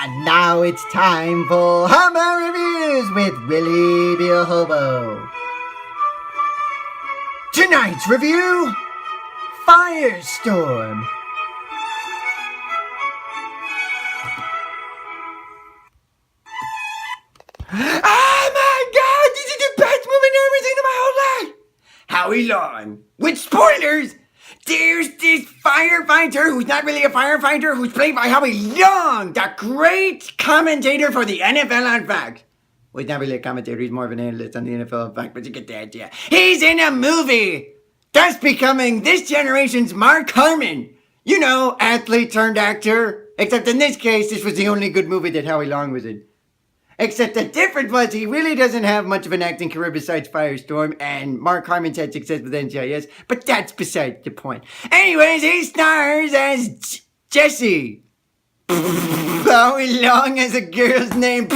And now it's time for Hobo Reviews with Willie B.A. Hobo. Tonight's review, Firestorm. Oh my god, this is the best movie I've ever seen in my whole life! Howie Long. With spoilers, there's this firefighter who's not really a firefighter who's played by Howie Long, the great commentator for the NFL on Fox. Well, he's not really a commentator, he's more of an analyst on the NFL on Fox, but you get the idea. He's in a movie, thus becoming this generation's Mark Harmon. You know, athlete turned actor. Except in this case, this was the only good movie that Howie Long was in. Except the difference was he really doesn't have much of an acting career besides Firestorm, and Mark Harmon's had success with NCIS, but that's besides the point. Anyways, he stars as Jesse. Howie Long as a girl's name.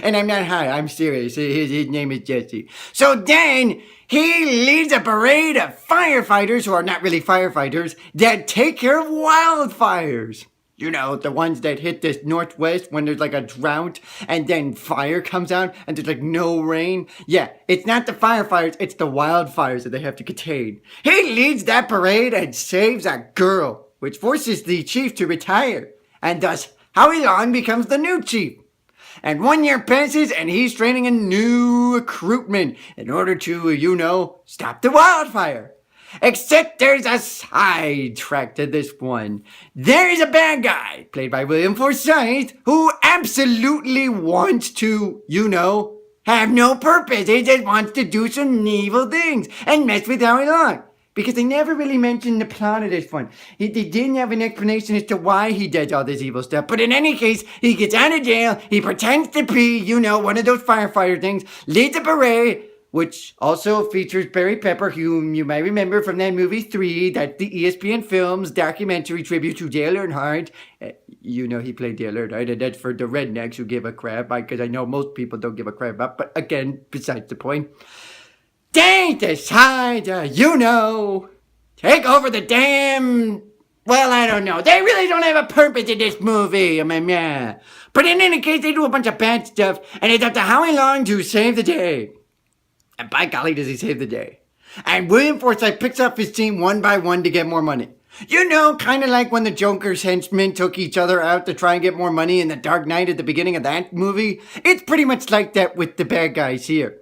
And I'm not high, I'm serious. His name is Jesse. So then, he leads a parade of firefighters who are not really firefighters that take care of wildfires. You know, the ones that hit the northwest when there's like a drought and then fire comes out and there's like no rain. Yeah, it's not the firefighters, it's the wildfires that they have to contain. He leads that parade and saves a girl, which forces the chief to retire. And thus, Howie Long becomes the new chief. And 1 year passes and he's training a new recruitment in order to, you know, stop the wildfire. Except there's a sidetrack to this one. There's a bad guy, played by William Forsythe, who absolutely wants to, you know, have no purpose. He just wants to do some evil things and mess with Howie Long. Because they never really mentioned the plot of this one. They didn't have an explanation as to why he does all this evil stuff. But in any case, he gets out of jail, he pretends to be, you know, one of those firefighter things, leads a parade, which also features Barry Pepper, whom you may remember from that movie 3, that's the ESPN Films documentary tribute to Dale Earnhardt. You know he played Dale Earnhardt, and that's for the rednecks who give a crap, because I know most people don't give a crap about, but again, besides the point. They decide to, you know, take over the damn... Well, I don't know. They really don't have a purpose in this movie. I mean, yeah. But in any case, they do a bunch of bad stuff, and it's up to Howie Long to save the day. And by golly, does he save the day. And William Forsythe picks up his team one by one to get more money. You know, kind of like when the Joker's henchmen took each other out to try and get more money in The Dark Knight at the beginning of that movie. It's pretty much like that with the bad guys here.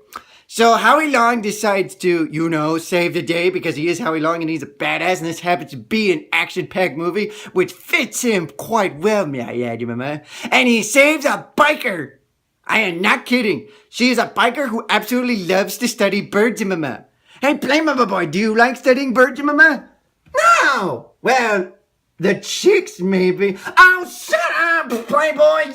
So Howie Long decides to, you know, save the day because he is Howie Long and he's a badass, and this happens to be an action-packed movie, which fits him quite well, may I add, mama. And he saves a biker. I am not kidding. She is a biker who absolutely loves to study birds, mama. Hey, play mama boy, do you like studying birds, mama? No! Well, the chicks maybe. Oh, shut up, playboy!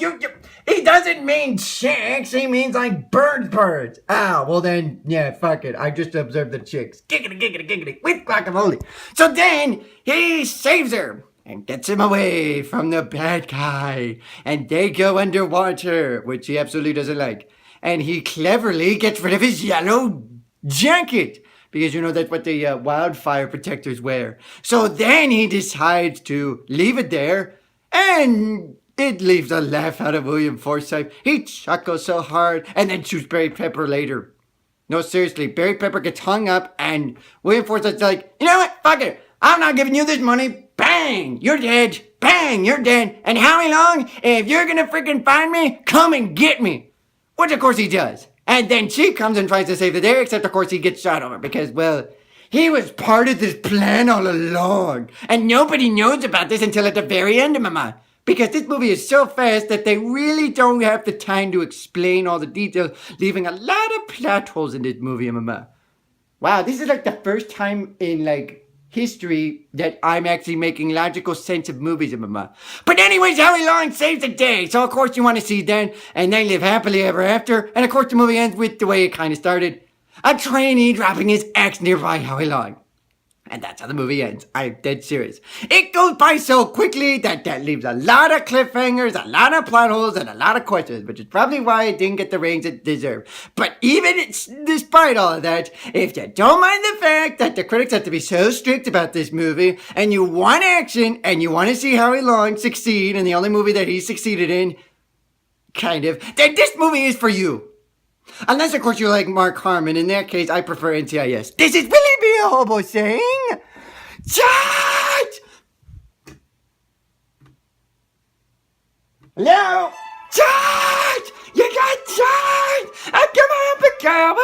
He doesn't mean chicks, he means like birds. Oh, well then, yeah, fuck it. I just observed the chicks. Giggity, giggity, giggity, with guacamole. So then, he saves her and gets him away from the bad guy. And they go underwater, which he absolutely doesn't like. And he cleverly gets rid of his yellow jacket. Because, you know, that's what the wildfire protectors wear. So then he decides to leave it there. And it leaves a laugh out of William Forsythe. He chuckles so hard and then shoots Barry Pepper later. No, seriously, Barry Pepper gets hung up and William Forsythe's like, you know what, fuck it. I'm not giving you this money. Bang, you're dead. Bang, you're dead. And Howie Long, if you're gonna freaking find me, come and get me. Which of course he does. And then she comes and tries to save the day, except of course he gets shot over because, well, he was part of this plan all along. And nobody knows about this until at the very end, mama. Because this movie is so fast that they really don't have the time to explain all the details, leaving a lot of plot holes in this movie, mama. Wow, this is like the first time in like history that I'm actually making logical sense of movies, mama. But anyways, Howie Long saves the day. So of course you want to see that, and they live happily ever after. And of course the movie ends with the way it kind of started. A trainee dropping his axe nearby Howie Long. And that's how the movie ends. I'm dead serious. It goes by so quickly that leaves a lot of cliffhangers, a lot of plot holes, and a lot of questions, which is probably why it didn't get the ratings it deserved. But even despite all of that, if you don't mind the fact that the critics have to be so strict about this movie, and you want action, and you want to see Howie Long succeed in the only movie that he succeeded in, kind of, then this movie is for you. Unless, of course, you like Mark Harmon. In that case, I prefer NCIS. This is Willie B.A. Hobo saying, Charge! Hello? Charge! You got charge! Come on, Picard!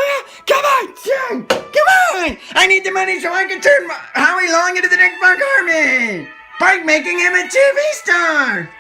Come on, charge! Come on! I need the money so I can turn Howie Long into the next Mark Harmon! By making him a TV star!